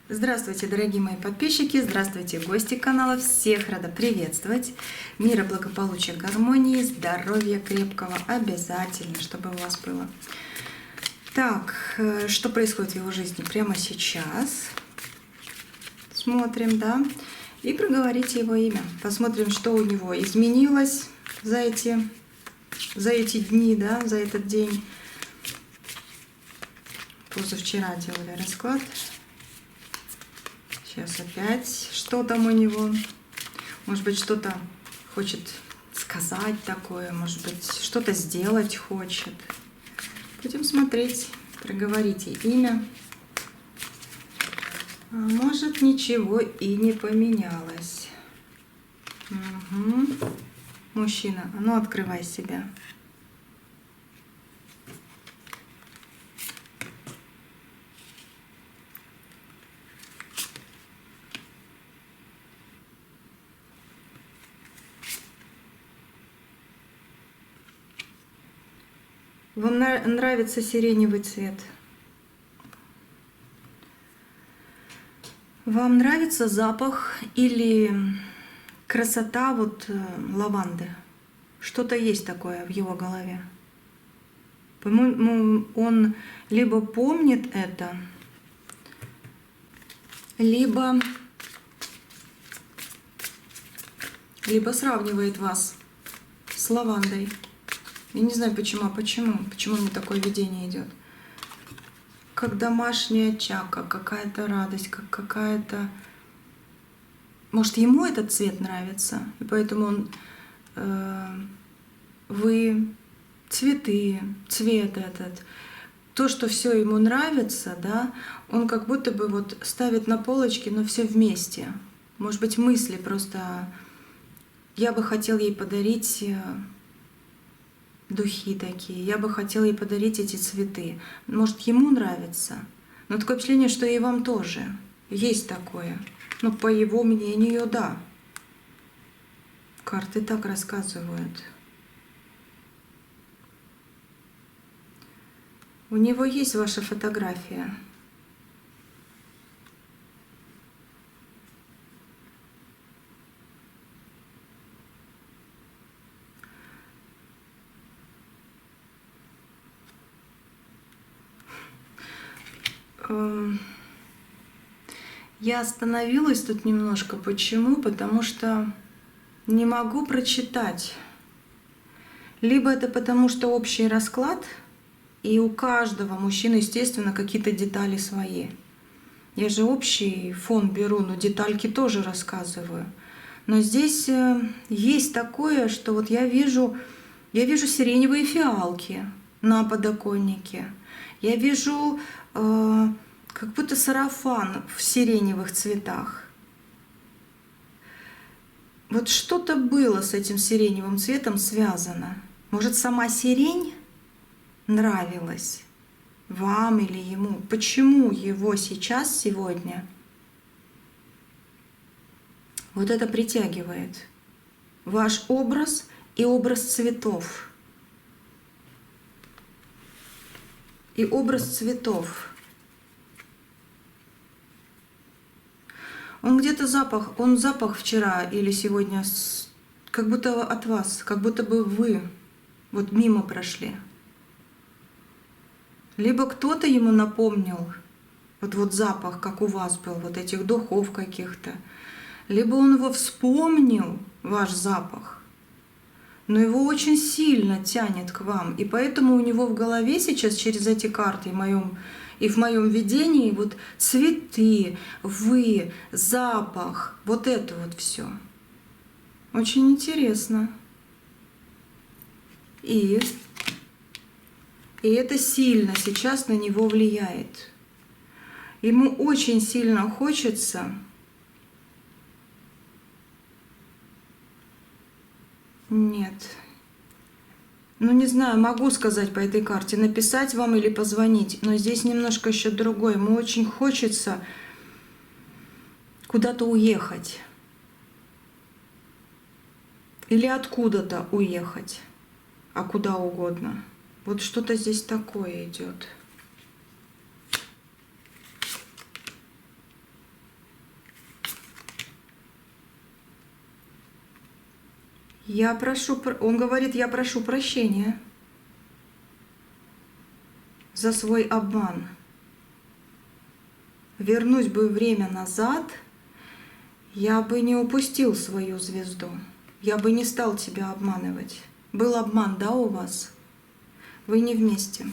Здравствуйте, дорогие мои подписчики, здравствуйте, гости канала, всех рада приветствовать. Мира, благополучия, гармонии, здоровья крепкого обязательно, чтобы у вас было. Так, что происходит в его жизни прямо сейчас? Смотрим, да, и проговорите его имя. Посмотрим, что у него изменилось за эти дни, да, за этот день. Позавчера делали расклад. Сейчас опять, что там у него. Может быть, что-то хочет сказать такое, может быть, что-то сделать хочет. Будем смотреть, проговорите имя. А может, ничего и не поменялось. Угу. Мужчина, а ну открывай себя. Вам нравится сиреневый цвет? Вам нравится запах или красота лаванды? Что-то есть такое в его голове. По-моему, он либо помнит это, либо сравнивает вас с лавандой. Я не знаю почему мне такое видение идет. Как домашний очаг, как какая-то радость, как какая-то... Может, ему этот цвет нравится, и поэтому вы, цветы, цвет этот, то, что все ему нравится, да, он как будто бы вот ставит на полочке, но все вместе. Может быть, мысли просто... Я бы хотел ей подарить духи такие, я бы хотела ей подарить эти цветы. Может, ему нравится, но такое впечатление, что и вам тоже. Есть такое. Но по его мнению, да. Карты так рассказывают. У него есть ваша фотография. Я остановилась тут немножко. Почему? Потому что не могу прочитать. Либо это потому, что общий расклад, и у каждого мужчины, естественно, какие-то детали свои. Я же общий фон беру, но детальки тоже рассказываю. Но здесь есть такое, что вот я вижу сиреневые фиалки на подоконнике. Я вижу как будто сарафан в сиреневых цветах. Вот что-то было с этим сиреневым цветом связано. Может, сама сирень нравилась вам или ему? Почему его сейчас, сегодня, вот это притягивает? Ваш образ и образ цветов. И образ цветов. Он где-то запах вчера или сегодня как будто от вас, как будто бы вы вот мимо прошли. Либо кто-то ему напомнил вот запах, как у вас был, вот этих духов каких-то. Либо он его вспомнил, ваш запах, но его очень сильно тянет к вам. И поэтому у него в голове сейчас через эти карты и в моем видении вот цветы, вы, запах, вот это вот все. Очень интересно. И это сильно сейчас на него влияет. Ему очень сильно хочется... Нет. Ну, не знаю, могу сказать по этой карте, написать вам или позвонить, но здесь немножко еще другое. Ему очень хочется куда-то уехать. Или откуда-то уехать, а куда угодно. Вот что-то здесь такое идет. Он говорит, я прошу прощения за свой обман. Вернусь бы время назад, я бы не упустил свою звезду. Я бы не стал тебя обманывать. Был обман, да, у вас? Вы не вместе.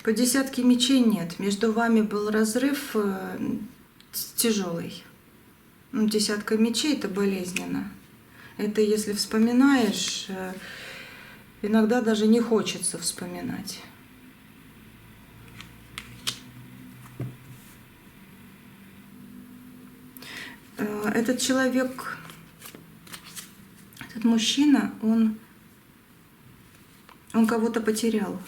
По десятке мечей нет. Между вами был разрыв тяжелый. Ну, десятка мечей — это болезненно. Это если вспоминаешь, иногда даже не хочется вспоминать. Этот человек, этот мужчина, он кого-то потерял.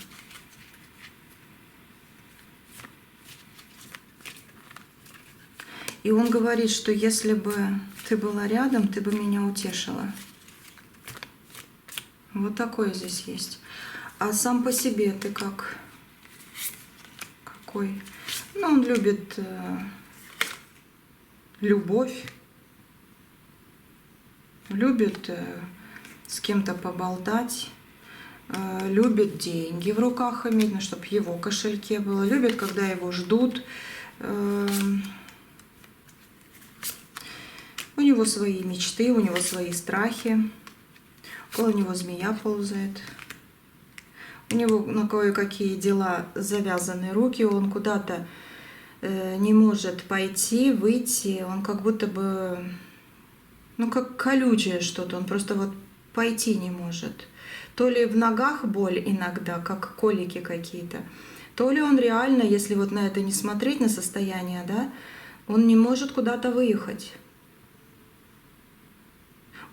И он говорит, что если бы ты была рядом, ты бы меня утешила. Вот такое здесь есть. А сам по себе ты как? Какой? Ну, он любит любовь, любит с кем-то поболтать, любит деньги в руках иметь, ну, чтобы в его кошельке было, любит, когда его ждут. У него свои мечты, у него свои страхи. Около него змея ползает. У него на кое-какие дела завязаны руки, он куда-то не может пойти, выйти. Он как будто бы, ну, как колючее что-то, он просто вот пойти не может. То ли в ногах боль иногда, как колики какие-то, то ли он реально, если вот на это не смотреть, на состояние, да, он не может куда-то выехать.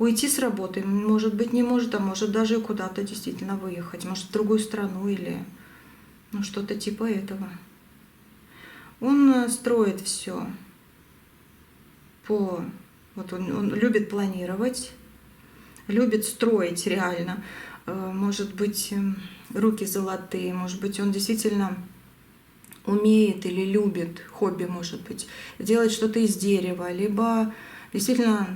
Уйти с работы, может быть, не может, а может даже и куда-то действительно выехать. Может, в другую страну или ну, что-то типа этого. Он строит все по... Вот он любит планировать, любит строить реально. Может быть, руки золотые, может быть, он действительно умеет или любит, хобби может быть, делать что-то из дерева, либо действительно...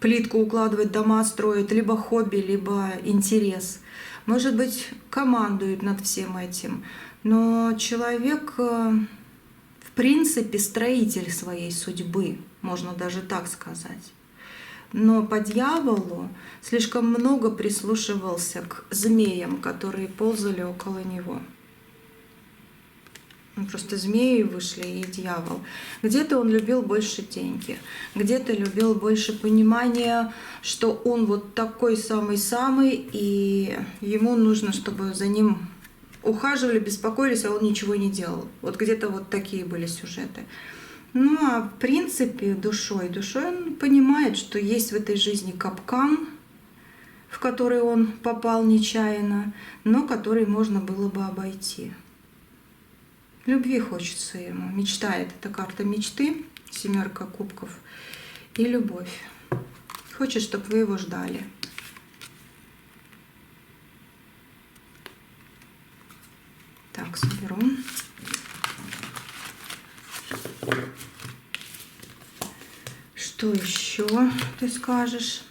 плитку укладывать, дома строить, либо хобби, либо интерес. Может быть, командует над всем этим. Но человек, в принципе, строитель своей судьбы, можно даже так сказать. Но по дьяволу слишком много прислушивался к змеям, которые ползали около него. Просто змеи вышли и дьявол. Где-то он любил больше деньги, где-то любил больше понимания, что он вот такой самый-самый, и ему нужно, чтобы за ним ухаживали, беспокоились, а он ничего не делал. Вот где-то вот такие были сюжеты. Ну а в принципе душой он понимает, что есть в этой жизни капкан, в который он попал нечаянно, но который можно было бы обойти. Любви хочется ему, мечтает. Это карта мечты, 7 кубков, и любовь. Хочет, чтобы вы его ждали. Так, соберу. Что еще ты скажешь?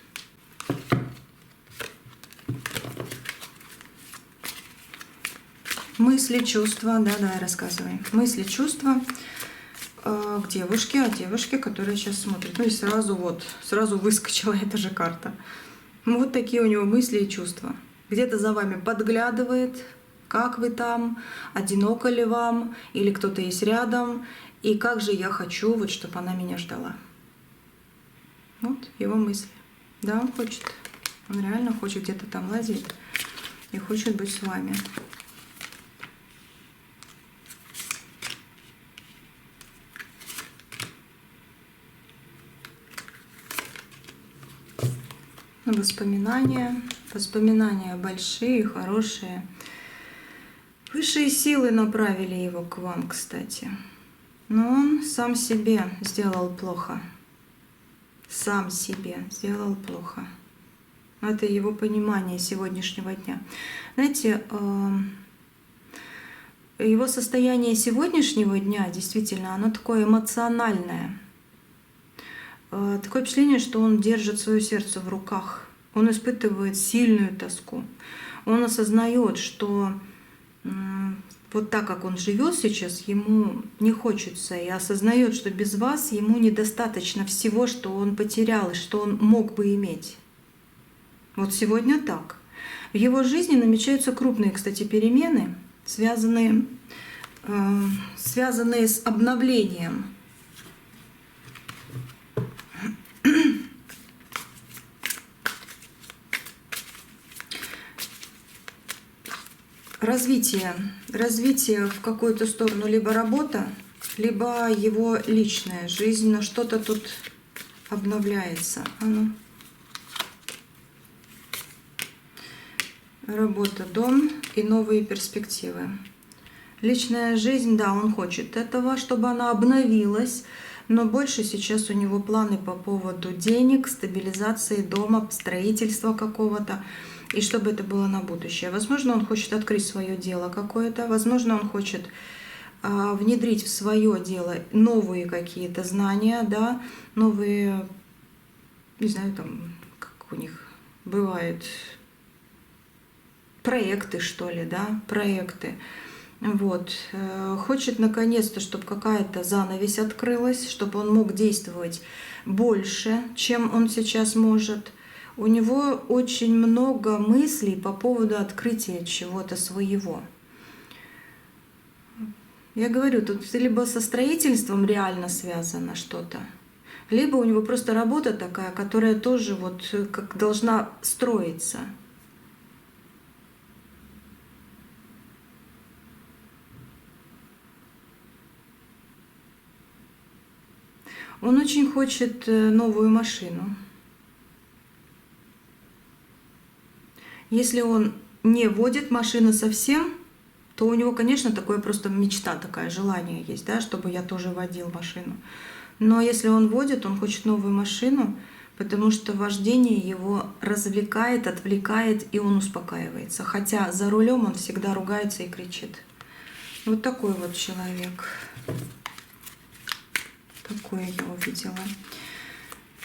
Мысли, чувства, да, рассказывай. Мысли, чувства к девушке, о девушке, которая сейчас смотрит. Ну и сразу выскочила эта же карта. Вот такие у него мысли и чувства. Где-то за вами подглядывает, как вы там, одиноко ли вам, или кто-то есть рядом, и как же я хочу, вот, чтобы она меня ждала. Вот его мысли. Да, он хочет. Он реально хочет, где-то там лазить и хочет быть с вами. Воспоминания большие, хорошие. Высшие силы направили его к вам, кстати. Но он сам себе сделал плохо. Сам себе сделал плохо. Это его понимание сегодняшнего дня. Знаете, его состояние сегодняшнего дня, действительно, оно такое эмоциональное. Такое впечатление, что он держит свое сердце в руках. Он испытывает сильную тоску. Он осознает, что вот так, как он живет сейчас, ему не хочется, и осознает, что без вас ему недостаточно всего, что он потерял и что он мог бы иметь. Вот сегодня так. В его жизни намечаются крупные, кстати, перемены, связанные с обновлением. Развитие в какую-то сторону, либо работа, либо его личная жизнь, но что-то тут обновляется. Работа, дом и новые перспективы. Личная жизнь, да, он хочет этого, чтобы она обновилась, но больше сейчас у него планы по поводу денег, стабилизации дома, строительства какого-то, и чтобы это было на будущее. Возможно, он хочет открыть свое дело какое-то, возможно, он хочет внедрить в свое дело новые какие-то знания, да, новые, не знаю, там, как у них бывает, проекты, что ли, да, проекты. Вот. Хочет наконец-то, чтобы какая-то занавесь открылась, чтобы он мог действовать больше, чем он сейчас может. У него очень много мыслей по поводу открытия чего-то своего. Я говорю, тут либо со строительством реально связано что-то, либо у него просто работа такая, которая тоже вот как должна строиться. Он очень хочет новую машину. Если он не водит машину совсем, то у него, конечно, такое просто мечта, такая желание есть, да, чтобы я тоже водил машину. Но если он водит, он хочет новую машину, потому что вождение его развлекает, отвлекает, и он успокаивается. Хотя за рулем он всегда ругается и кричит. Вот такой вот человек. Такое я увидела.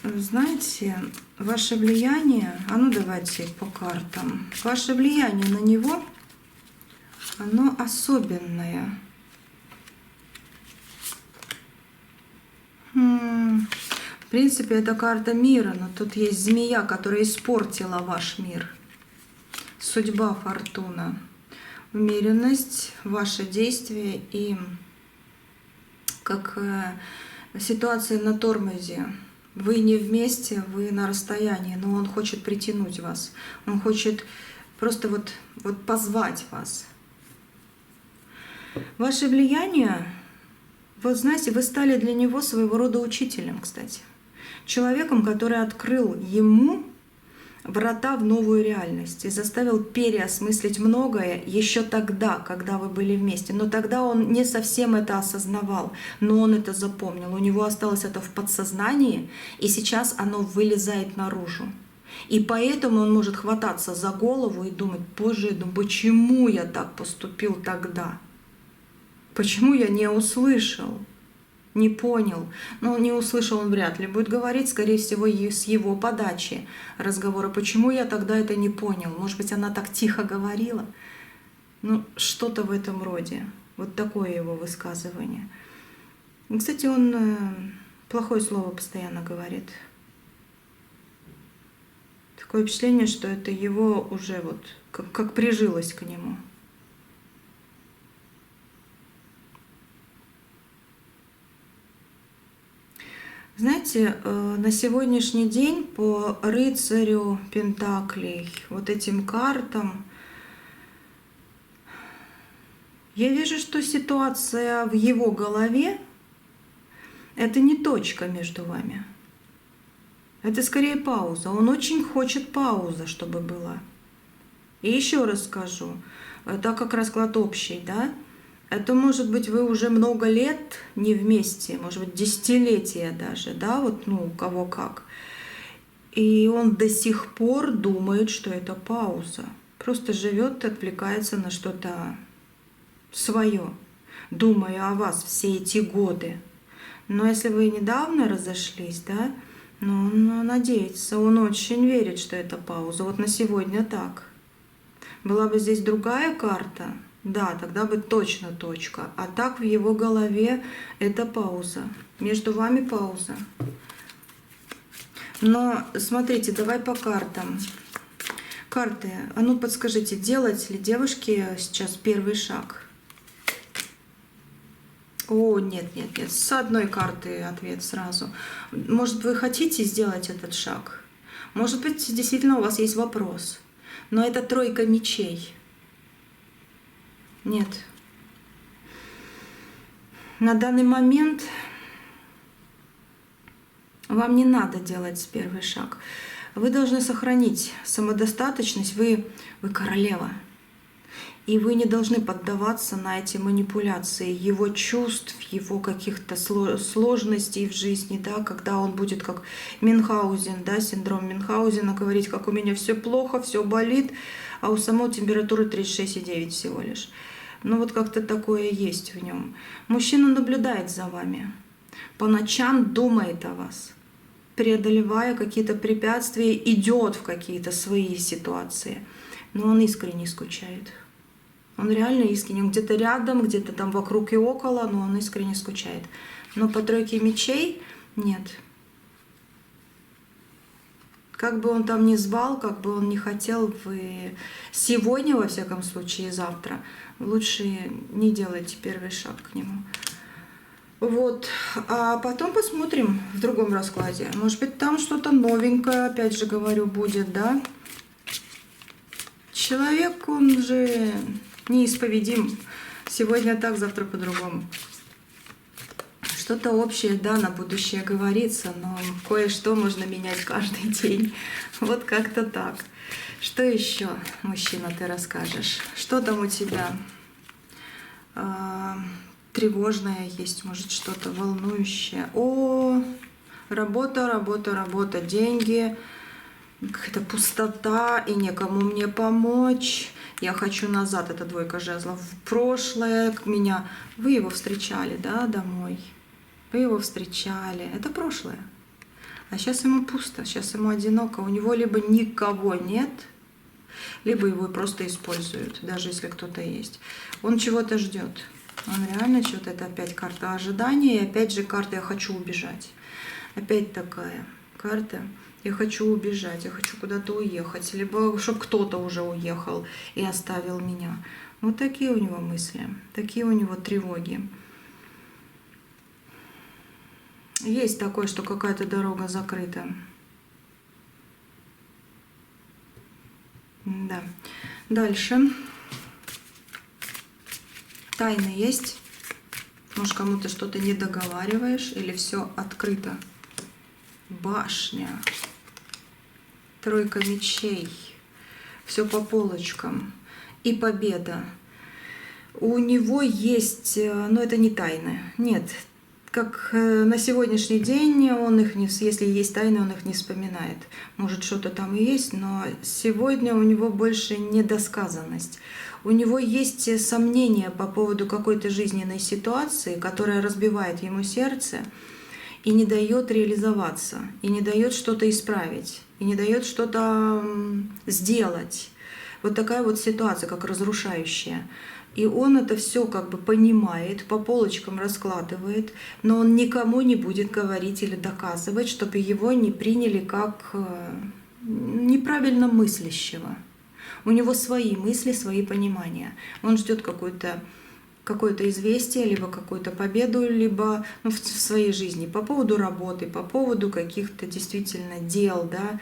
Знаете, ваше влияние, давайте по картам. Ваше влияние на него, оно особенное. В принципе, это карта мира, но тут есть змея, которая испортила ваш мир. Судьба, фортуна, умеренность, ваши действия и как ситуация на тормозе. Вы не вместе, вы на расстоянии, но он хочет притянуть вас. Он хочет просто вот позвать вас. Ваше влияние, вот знаете, вы стали для него своего рода учителем, кстати. Человеком, который открыл ему врата в новую реальность и заставил переосмыслить многое еще тогда, когда вы были вместе. Но тогда он не совсем это осознавал, но он это запомнил. У него осталось это в подсознании, и сейчас оно вылезает наружу. И поэтому он может хвататься за голову и думать: боже, ну почему я так поступил тогда? Почему я не услышал? Не понял. Ну, не услышал он вряд ли. Будет говорить, скорее всего, с его подачи разговора. Почему я тогда это не понял? Может быть, она так тихо говорила? Ну, что-то в этом роде. Вот такое его высказывание. И, кстати, он плохое слово постоянно говорит. Такое впечатление, что это его уже вот как прижилось к нему. Знаете, на сегодняшний день по рыцарю Пентаклей, вот этим картам, я вижу, что ситуация в его голове — это не точка между вами. Это скорее пауза. Он очень хочет пауза, чтобы была. И еще раз скажу, так как расклад общий, да? Это может быть вы уже много лет не вместе, может быть десятилетия даже, да, вот у кого как. И он до сих пор думает, что это пауза. Просто живет и отвлекается на что-то свое, думая о вас все эти годы. Но если вы недавно разошлись, да, Но он надеется, он очень верит, что это пауза. Вот на сегодня так. Была бы здесь другая карта, да, тогда бы точно точка. А так в его голове это пауза. Между вами пауза. Но смотрите, давай по картам. Карты, а ну подскажите, делать ли девушке сейчас первый шаг? О, нет, нет, нет, с одной карты ответ сразу. Может, вы хотите сделать этот шаг? Может быть, действительно у вас есть вопрос. Но это тройка мечей. Нет. На данный момент вам не надо делать первый шаг. Вы должны сохранить самодостаточность. Вы королева. И вы не должны поддаваться на эти манипуляции его чувств, его каких-то сложностей в жизни, да, когда он будет как Мюнхгаузен, да, синдром Мюнхгаузена, говорить, как у меня все плохо, все болит, а у самого температура 36,9 всего лишь. Ну вот как-то такое есть в нем. Мужчина наблюдает за вами, по ночам думает о вас, преодолевая какие-то препятствия, идет в какие-то свои ситуации, но он искренне скучает. Он реально искренне, он где-то рядом, где-то там вокруг и около, но он искренне скучает. Но по тройке мечей нет. Как бы он там ни звал, как бы он ни хотел, вы сегодня, во всяком случае, завтра, лучше не делайте первый шаг к нему. Вот, а потом посмотрим в другом раскладе. Может быть, там что-то новенькое, опять же говорю, будет, да? Человек, он же неисповедим. Сегодня так, завтра по-другому. Что-то общее, да, на будущее говорится, но кое-что можно менять каждый день. Вот как-то так. Что еще, мужчина, ты расскажешь? Что там у тебя тревожное есть, может, что-то волнующее? О, работа, работа, работа, деньги, какая-то пустота, и некому мне помочь. Я хочу назад, это двойка жезлов, в прошлое, к меня. Вы его встречали, да, домой? Вы его встречали, это прошлое. А сейчас ему пусто, сейчас ему одиноко. У него либо никого нет, либо его просто используют, даже если кто-то есть. Он чего-то ждет. Он реально чего-то, это опять карта ожидания, и опять же карта «Я хочу убежать». Опять такая карта «Я хочу убежать», «Я хочу куда-то уехать», либо чтобы кто-то уже уехал и оставил меня. Вот такие у него мысли, такие у него тревоги. Есть такое, что какая-то дорога закрыта. Да. Дальше. Тайны есть? Может, кому-то что-то не договариваешь или все открыто? Башня. Тройка мечей. Все по полочкам. И победа. У него есть, но это не тайны. Нет. Как на сегодняшний день он их не, если есть тайны, он их не вспоминает. Может, что-то там и есть, но сегодня у него больше недосказанность. У него есть сомнения по поводу какой-то жизненной ситуации, которая разбивает ему сердце и не дает реализоваться, и не дает что-то исправить, и не дает что-то сделать. Вот такая вот ситуация, как разрушающая. И он это все как бы понимает, по полочкам раскладывает, но он никому не будет говорить или доказывать, чтобы его не приняли как неправильно мыслящего. У него свои мысли, свои понимания. Он ждет какое-то известие, либо какую-то победу, либо в своей жизни по поводу работы, по поводу каких-то действительно дел, да,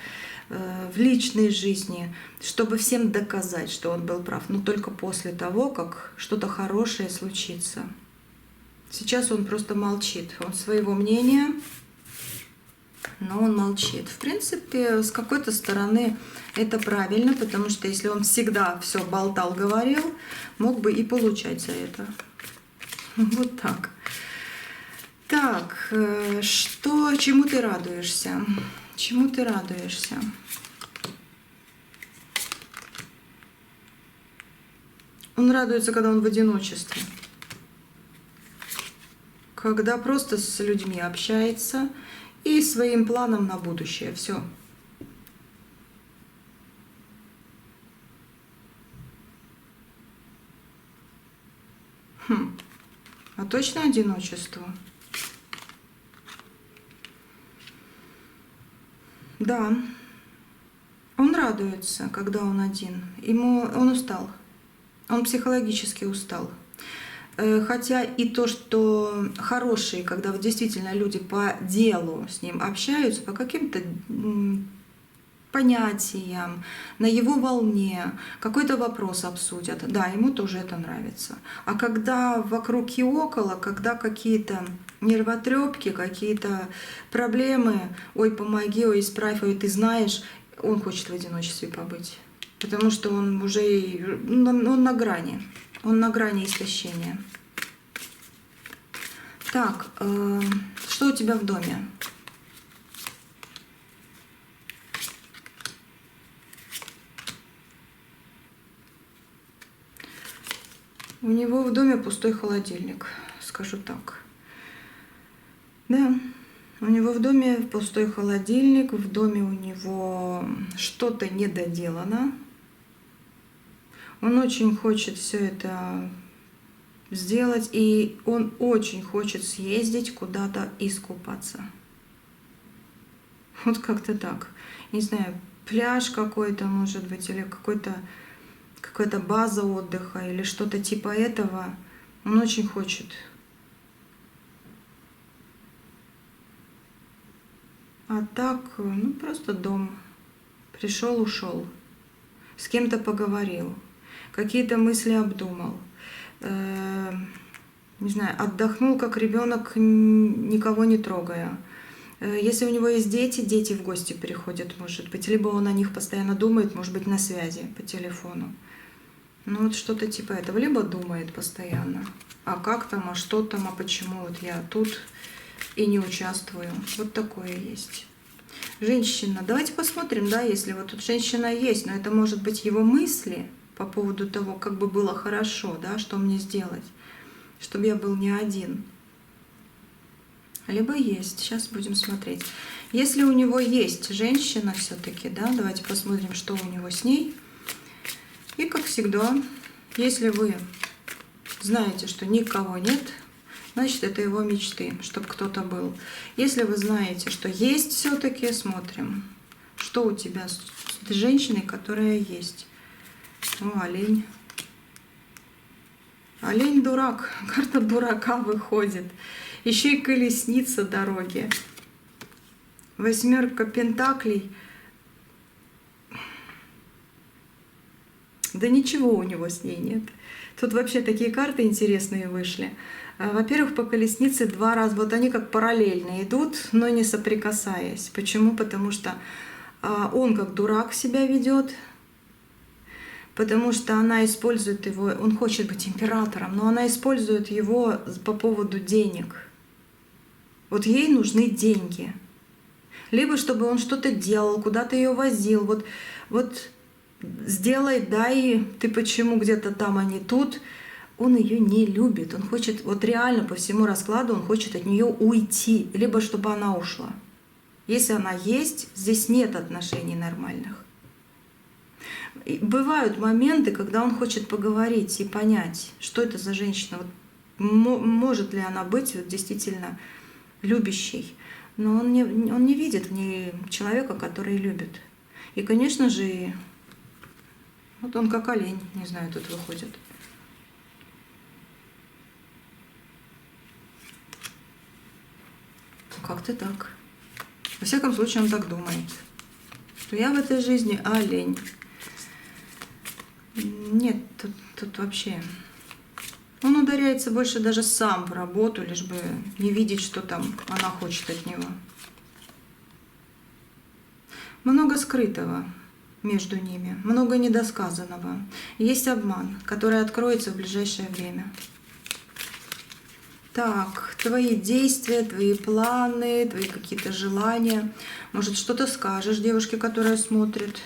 в личной жизни, чтобы всем доказать, что он был прав, но только после того, как что-то хорошее случится. Сейчас он просто молчит, он своего мнения, но он молчит. В принципе, с какой-то стороны это правильно, потому что если он всегда все болтал, говорил, мог бы и получать за это. Вот так. Так, чему ты радуешься? Чему ты радуешься? Он радуется, когда он в одиночестве. Когда просто с людьми общается и своим планом на будущее. Все. А точно одиночество? Да. Он радуется, когда он один. Он устал. Он психологически устал. Хотя и то, что хорошие, когда вот действительно люди по делу с ним общаются, по каким-то понятиям, на его волне, какой-то вопрос обсудят, да, ему тоже это нравится. А когда вокруг и около, когда какие-то нервотрепки, какие-то проблемы, ой, помоги, ой, исправь, ой, ты знаешь, он хочет в одиночестве побыть. Потому что он уже, он на грани. Он на грани истощения. Так, что у тебя в доме? У него в доме пустой холодильник, скажу так. Да, у него в доме пустой холодильник, в доме у него что-то недоделано. Он очень хочет все это сделать, и он очень хочет съездить куда-то искупаться. Вот как-то так. Не знаю, пляж какой-то, может быть, или какая-то база отдыха, или что-то типа этого. Он очень хочет. А так, ну, просто дом. Пришел, ушел. С кем-то поговорил. Какие-то мысли обдумал. Не знаю, отдохнул как ребенок, никого не трогая. Если у него есть дети, дети в гости приходят, может быть. Либо он о них постоянно думает, может быть, на связи по телефону. Ну вот что-то типа этого. Либо думает постоянно. А как там, а что там, а почему вот я тут и не участвую. Вот такое есть. Женщина. Давайте посмотрим, да, если вот тут женщина есть, но это может быть его мысли по поводу того, как бы было хорошо, да, что мне сделать, чтобы я был не один. Либо есть. Сейчас будем смотреть. Если у него есть женщина все-таки, да, давайте посмотрим, что у него с ней. И как всегда, если вы знаете, что никого нет, значит, это его мечты, чтобы кто-то был. Если вы знаете, что есть все-таки, смотрим, что у тебя с женщиной, которая есть. О, олень. Олень дурак. Карта дурака выходит. Еще и колесница дороги. Восьмерка пентаклей. Да ничего у него с ней нет. Тут вообще такие карты интересные вышли. Во-первых, по колеснице два раза. Вот они как параллельно идут, но не соприкасаясь. Почему? Потому что он как дурак себя ведет. Потому что она использует его, он хочет быть императором, но она использует его по поводу денег. Вот ей нужны деньги. Либо чтобы он что-то делал, куда-то ее возил. Вот сделай, дай, ты почему где-то там, а не тут. Он ее не любит. Он хочет, вот реально по всему раскладу, он хочет от нее уйти. Либо чтобы она ушла. Если она есть, здесь нет отношений нормальных. И бывают моменты, когда он хочет поговорить и понять, что это за женщина. Вот может ли она быть вот действительно любящей. Но он не видит в ней человека, который любит. И, конечно же, вот он как олень, не знаю, тут выходит. Как-то так. Во всяком случае, он так думает, что я в этой жизни олень. Нет, тут вообще... Он ударяется больше даже сам в работу, лишь бы не видеть, что там она хочет от него. Много скрытого между ними, много недосказанного. Есть обман, который откроется в ближайшее время. Так, твои действия, твои планы, твои какие-то желания. Может, что-то скажешь девушке, которая смотрит.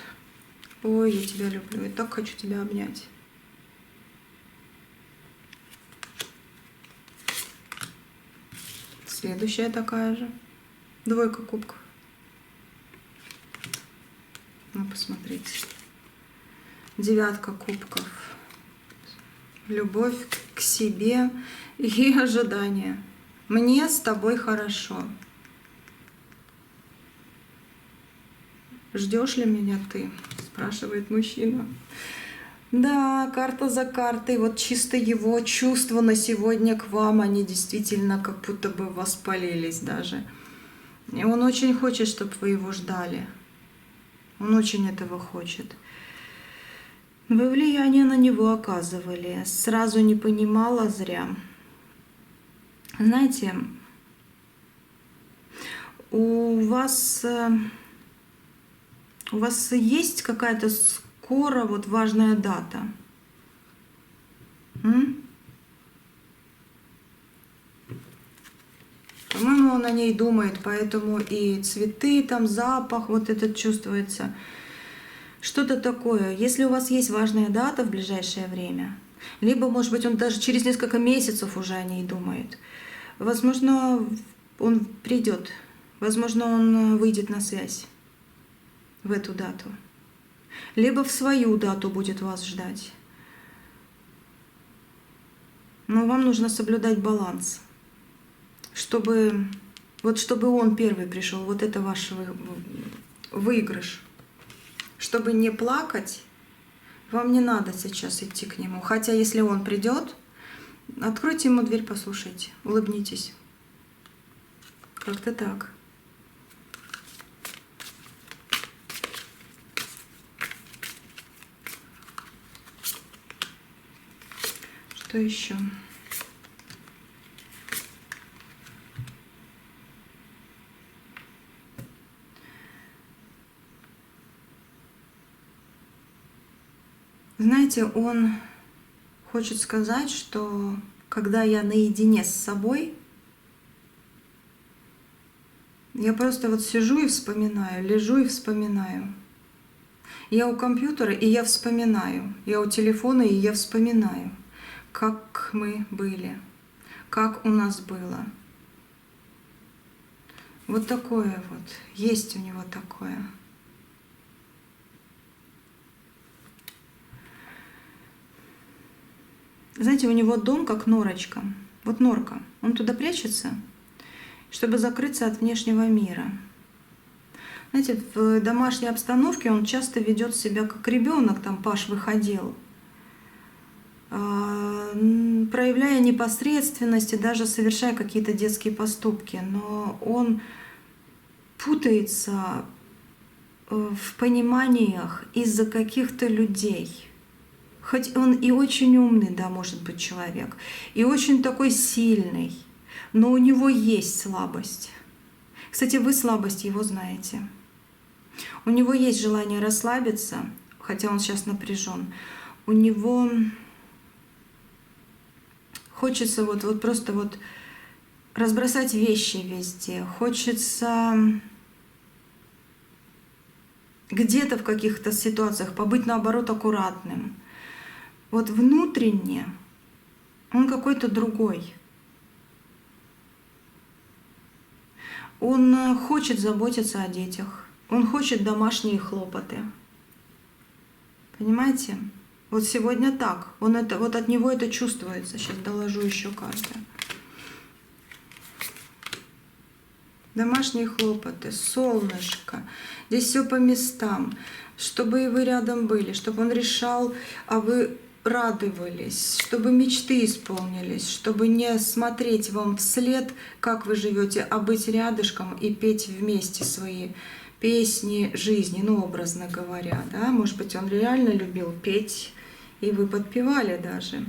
Ой, я тебя люблю, я так хочу тебя обнять. Следующая такая же. Двойка кубков. Ну, посмотрите. Девятка кубков. Любовь к себе и ожидание. Мне с тобой хорошо. Ждешь ли меня ты? Спрашивает мужчина. Да, карта за картой. Вот чисто его чувства на сегодня к вам, они действительно как будто бы воспалились даже. И он очень хочет, чтобы вы его ждали. Он очень этого хочет. Вы влияние на него оказывали. Сразу не понимала зря. Знаете, у вас есть какая-то скоро вот важная дата? По-моему, он о ней думает, поэтому и цветы, там запах вот этот чувствуется. Что-то такое. Если у вас есть важная дата в ближайшее время, либо, может быть, он даже через несколько месяцев уже о ней думает, возможно, он придет, возможно, он выйдет на связь в эту дату, либо в свою дату будет вас ждать. Но вам нужно соблюдать баланс, чтобы он первый пришел. Вот это ваш выигрыш. Чтобы не плакать, вам не надо сейчас идти к нему. Хотя если он придет, откройте ему дверь, послушайте, улыбнитесь. Как-то так. Что еще? Знаете, он хочет сказать, что когда я наедине с собой, я просто вот сижу и вспоминаю, лежу и вспоминаю. Я у компьютера, и я вспоминаю. Я у телефона, и я вспоминаю, как мы были, как у нас было. Вот такое вот, есть у него такое. Знаете, у него дом как норочка. Вот норка. Он туда прячется, чтобы закрыться от внешнего мира. Знаете, в домашней обстановке он часто ведет себя как ребенок, там Паш выходил, проявляя непосредственность и даже совершая какие-то детские поступки. Но он путается в пониманиях из-за каких-то людей. Хоть он и очень умный, да, может быть, человек, и очень такой сильный, но у него есть слабость. Кстати, вы слабость его знаете. У него есть желание расслабиться, хотя он сейчас напряжен. У него хочется вот просто вот разбросать вещи везде, хочется где-то в каких-то ситуациях побыть, наоборот, аккуратным. Вот внутренне он какой-то другой. Он хочет заботиться о детях. Он хочет домашние хлопоты. Понимаете? Вот сегодня так. Вот от него это чувствуется. Сейчас доложу еще карты. Домашние хлопоты, солнышко. Здесь все по местам. Чтобы и вы рядом были, чтобы он решал, а вы радовались, чтобы мечты исполнились, чтобы не смотреть вам вслед, как вы живете, а быть рядышком и петь вместе свои песни жизни, ну, образно говоря, да, может быть, он реально любил петь, и вы подпевали даже.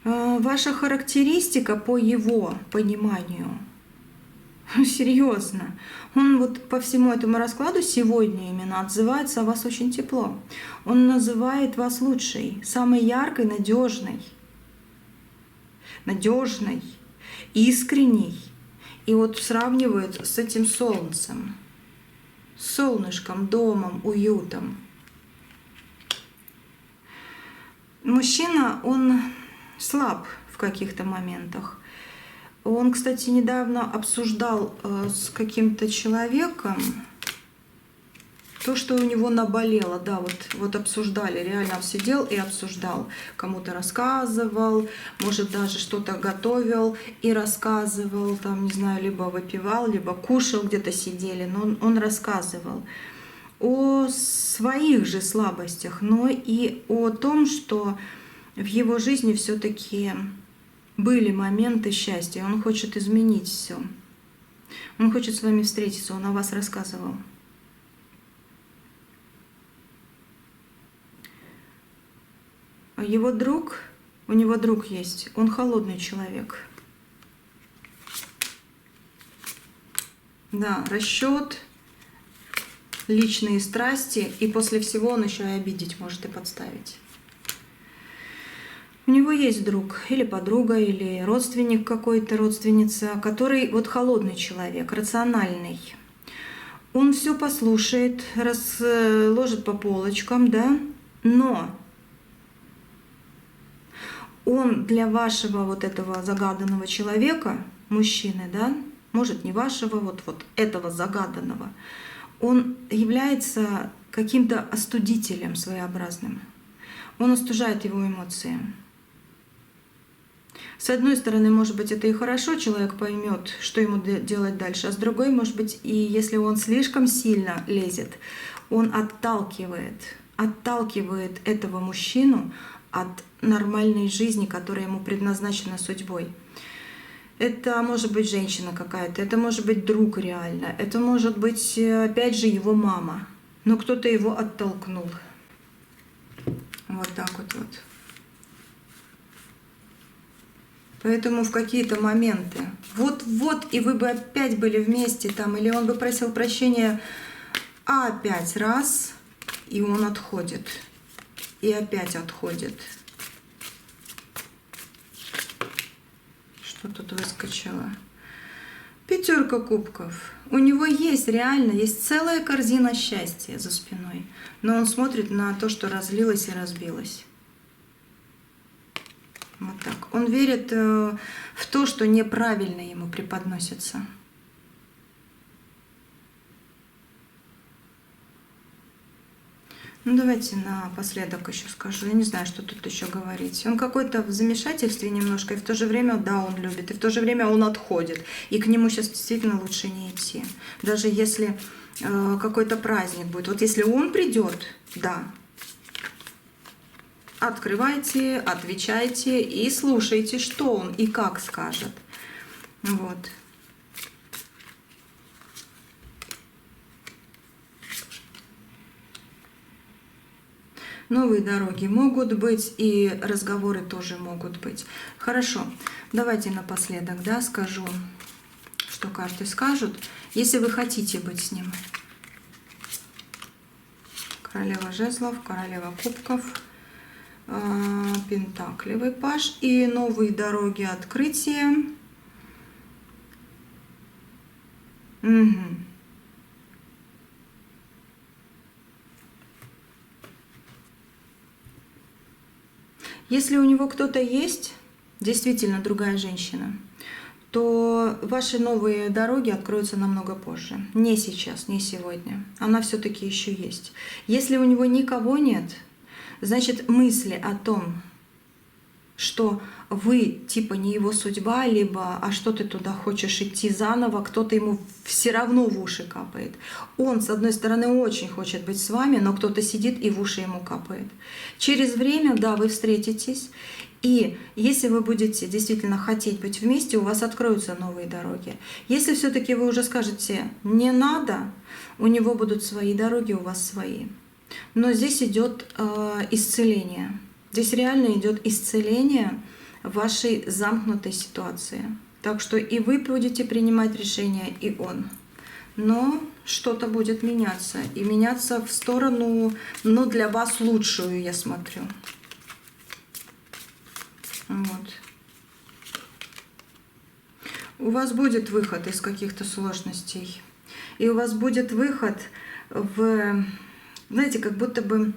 Ваша характеристика по его пониманию, серьезно, он вот по всему этому раскладу сегодня именно отзывается о вас очень тепло. Он называет вас лучшей, самой яркой, надежной, искренней. И вот сравнивает с этим солнцем, солнышком, домом, уютом. Мужчина, он слаб в каких-то моментах. Он, кстати, недавно обсуждал с каким-то человеком то, что у него наболело. Да, вот обсуждали, реально сидел и обсуждал. Кому-то рассказывал, может, даже что-то готовил и рассказывал, там, не знаю, либо выпивал, либо кушал, где-то сидели, но он рассказывал о своих же слабостях, но и о том, что в его жизни все-таки были моменты счастья. Он хочет изменить все. Он хочет с вами встретиться, он о вас рассказывал. Его друг, у него друг есть, он холодный человек. Да, расчет, личные страсти, и после всего он еще и обидеть может и подставить. У него есть друг, или подруга, или родственник какой-то, родственница, который вот холодный человек, рациональный. Он все послушает, разложит по полочкам, да, но он для вашего вот этого загаданного человека, мужчины, да, может не вашего, вот этого загаданного, он является каким-то остудителем своеобразным. Он остужает его эмоции. С одной стороны, может быть, это и хорошо, человек поймет, что ему делать дальше, а с другой, может быть, и если он слишком сильно лезет, он отталкивает этого мужчину от нормальной жизни, которая ему предназначена судьбой. Это может быть женщина какая-то, это может быть друг реально, это может быть, опять же, его мама. Но кто-то его оттолкнул. Вот так вот. Поэтому в какие-то моменты, вот, и вы бы опять были вместе там, или он бы просил прощения опять раз, и он отходит. И опять отходит. Что тут выскочило? Пятерка кубков. У него есть реально, есть целая корзина счастья за спиной. Но он смотрит на то, что разлилось и разбилось. Вот так. Он верит в то, что неправильно ему преподносится. Ну, давайте напоследок еще скажу. Я не знаю, что тут еще говорить. Он какой-то в замешательстве немножко, и в то же время, да, он любит, и в то же время он отходит. И к нему сейчас действительно лучше не идти. Даже если какой-то праздник будет. Вот если он придет, да, открывайте, отвечайте и слушайте, что он и как скажет. Вот. Новые дороги могут быть, и разговоры тоже могут быть. Хорошо, давайте напоследок, да, скажу, что карты скажут, если вы хотите быть с ним. Королева жезлов, королева кубков, пентаклевый паж и новые дороги открытия. Угу. Если у него кто-то есть, действительно другая женщина, то ваши новые дороги откроются намного позже. Не сейчас, не сегодня. Она все-таки еще есть. Если у него никого нет, значит мысли о том, что вы типа не его судьба, либо а что ты туда хочешь идти заново, кто-то ему все равно в уши капает. Он, с одной стороны, очень хочет быть с вами, но кто-то сидит и в уши ему капает. Через время, да, вы встретитесь, и если вы будете действительно хотеть быть вместе, у вас откроются новые дороги. Если все-таки вы уже скажете «не надо», у него будут свои дороги, у вас свои. Но здесь идет исцеление. Здесь реально идет исцеление вашей замкнутой ситуации. Так что и вы будете принимать решения, и он. Но что-то будет меняться. И меняться в сторону, ну, для вас лучшую, я смотрю. Вот. У вас будет выход из каких-то сложностей. И у вас будет выход в, знаете, как будто бы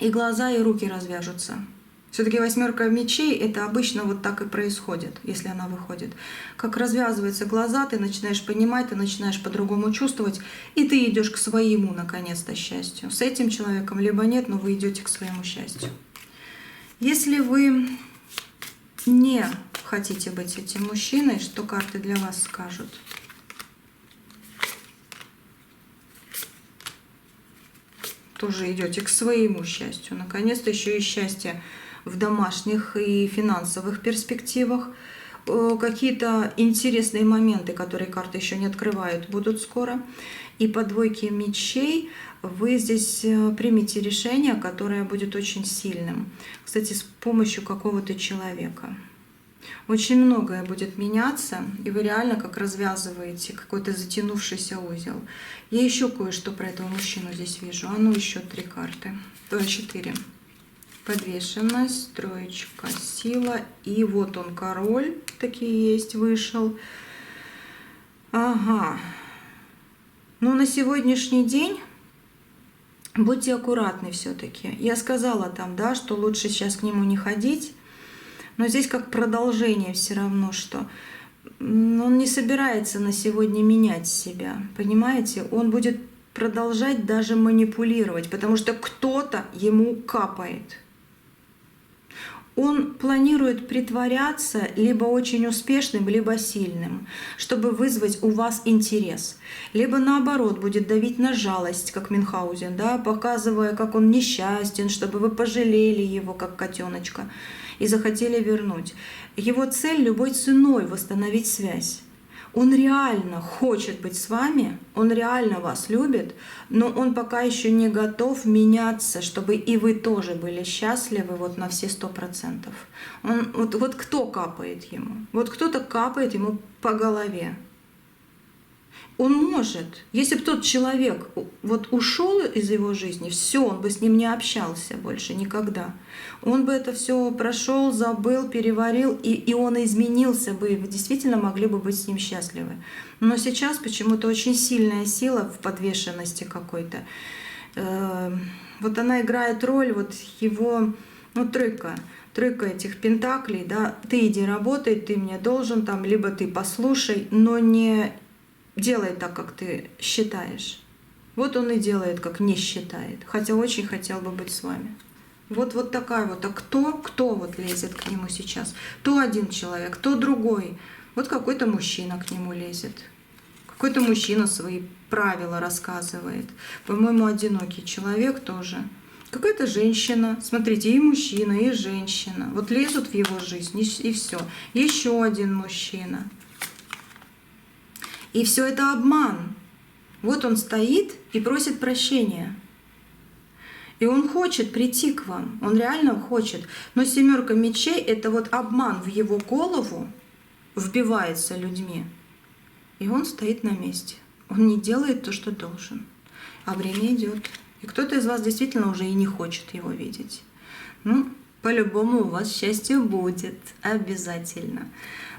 и глаза, и руки развяжутся. Все-таки восьмерка мечей это обычно вот так и происходит, если она выходит. Как развязываются глаза, ты начинаешь понимать, ты начинаешь по-другому чувствовать, и ты идешь к своему, наконец-то, счастью. С этим человеком либо нет, но вы идете к своему счастью. Если вы не хотите быть этим мужчиной, что карты для вас скажут? Тоже идете к своему счастью. Наконец-то еще и счастье в домашних и финансовых перспективах. Какие-то интересные моменты, которые карты еще не открывают, будут скоро. И по двойке мечей вы здесь примете решение, которое будет очень сильным. Кстати, с помощью какого-то человека. Очень многое будет меняться, и вы реально как развязываете какой-то затянувшийся узел. Я еще кое-что про этого мужчину здесь вижу. А ну еще 3 карты. 4. Подвешенность, троечка, сила. И вот он, король, такие есть, вышел. Ага. Ну, на сегодняшний день будьте аккуратны все-таки. Я сказала там, да, что лучше сейчас к нему не ходить. Но здесь как продолжение все равно, что он не собирается на сегодня менять себя, понимаете? Он будет продолжать даже манипулировать, потому что кто-то ему капает. Он планирует притворяться либо очень успешным, либо сильным, чтобы вызвать у вас интерес. Либо наоборот будет давить на жалость, как Мюнхгаузен, да, показывая, как он несчастен, чтобы вы пожалели его, как котеночка, и захотели вернуть. Его цель любой ценой восстановить связь. Он реально хочет быть с вами, он реально вас любит, но он пока еще не готов меняться, чтобы и вы тоже были счастливы вот на все 100%. Вот кто капает ему? Вот кто-то капает ему по голове. Он может, если бы тот человек вот ушел из его жизни, все, он бы с ним не общался больше никогда. Он бы это все прошел, забыл, переварил, и он изменился бы, и вы действительно могли бы быть с ним счастливы. Но сейчас почему-то очень сильная сила в подвешенности какой-то. Вот она играет роль вот его, ну, тройка этих пентаклей, да, ты иди работай, ты мне должен, там, либо ты послушай, но не делай так, как ты считаешь. Вот он и делает, как не считает, хотя очень хотел бы быть с вами. Вот такая вот. А кто вот лезет к нему сейчас? То один человек, то другой. Вот какой-то мужчина к нему лезет. Какой-то мужчина свои правила рассказывает. По-моему, одинокий человек тоже. Какая-то женщина. Смотрите, и мужчина, и женщина. Вот лезут в его жизнь, и все. Еще один мужчина. И все это обман. Вот он стоит и просит прощения. И он хочет прийти к вам, он реально хочет. Но семерка мечей — это вот обман в его голову вбивается людьми. И он стоит на месте. Он не делает то, что должен. А время идет. И кто-то из вас действительно уже и не хочет его видеть. Ну, по-любому у вас счастье будет. Обязательно.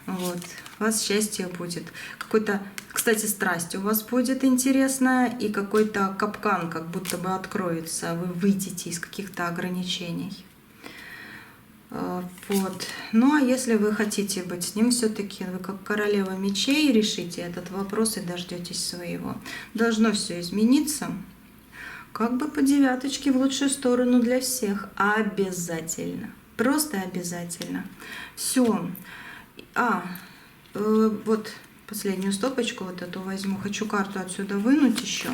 Вот. У вас счастье будет. Какой-то, кстати, страсть у вас будет интересная, и какой-то капкан как будто бы откроется. Вы выйдете из каких-то ограничений. Вот. Ну а если вы хотите быть с ним, все-таки вы как королева мечей решите этот вопрос и дождетесь своего. Должно все измениться. Как бы по девяточке в лучшую сторону для всех. Обязательно. Просто обязательно. Все. Вот последнюю стопочку вот эту возьму. Хочу карту отсюда вынуть еще.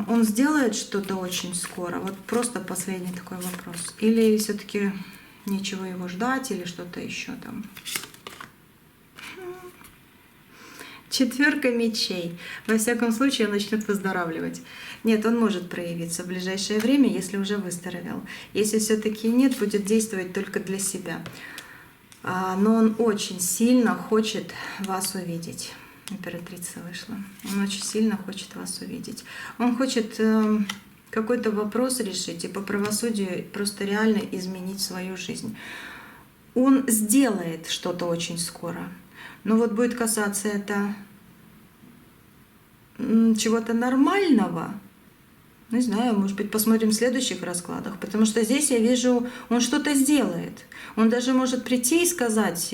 Он сделает что-то очень скоро? Вот просто последний такой вопрос. Или все-таки нечего его ждать, или что-то еще там? Четверка мечей. Во всяком случае, он начнет выздоравливать. Нет, он может проявиться в ближайшее время, если уже выздоровел. Если все-таки нет, будет действовать только для себя. Но он очень сильно хочет вас увидеть. Императрица вышла. Он очень сильно хочет вас увидеть. Он хочет какой-то вопрос решить и по правосудию просто реально изменить свою жизнь. Он сделает что-то очень скоро. Но вот будет касаться это чего-то нормального, Не знаю, может быть, посмотрим в следующих раскладах, потому что здесь я вижу, он что-то сделает. Он даже может прийти и сказать,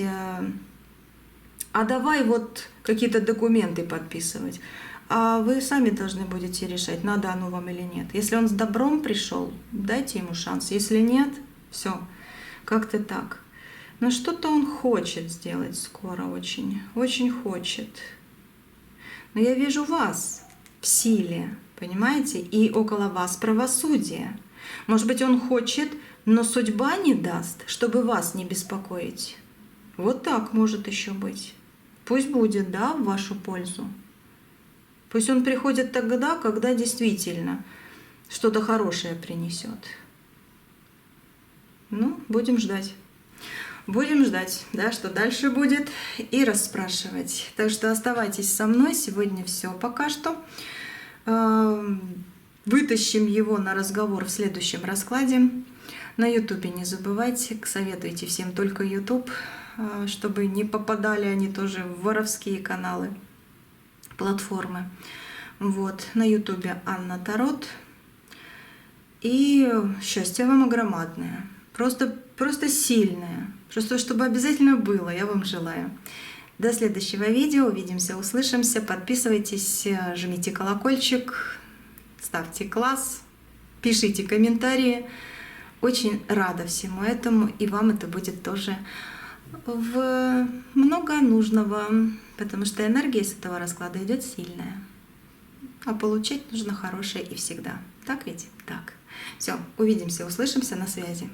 а давай вот какие-то документы подписывать. А вы сами должны будете решать, надо оно вам или нет. Если он с добром пришел, дайте ему шанс. Если нет, все, как-то так. Но что-то он хочет сделать скоро очень, очень хочет. Но я вижу вас в силе, понимаете? И около вас правосудие. Может быть, он хочет, но судьба не даст, чтобы вас не беспокоить. Вот так может еще быть. Пусть будет, да, в вашу пользу. Пусть он приходит тогда, когда действительно что-то хорошее принесет. Ну, будем ждать. Будем ждать, да, что дальше будет, и расспрашивать. Так что оставайтесь со мной. Сегодня все пока что. Вытащим его на разговор в следующем раскладе. На Ютубе не забывайте, советуйте всем только Ютуб, чтобы не попадали они тоже в воровские каналы, платформы. Вот, на Ютубе Анна Тарот. И счастья вам огромадное. Просто сильное. Просто чтобы обязательно было, я вам желаю. До следующего видео. Увидимся, услышимся. Подписывайтесь, жмите колокольчик, ставьте класс, пишите комментарии. Очень рада всему этому, и вам это будет тоже в много нужного, потому что энергия с этого расклада идет сильная. А получать нужно хорошее и всегда. Так ведь? Так. Все, увидимся, услышимся, на связи.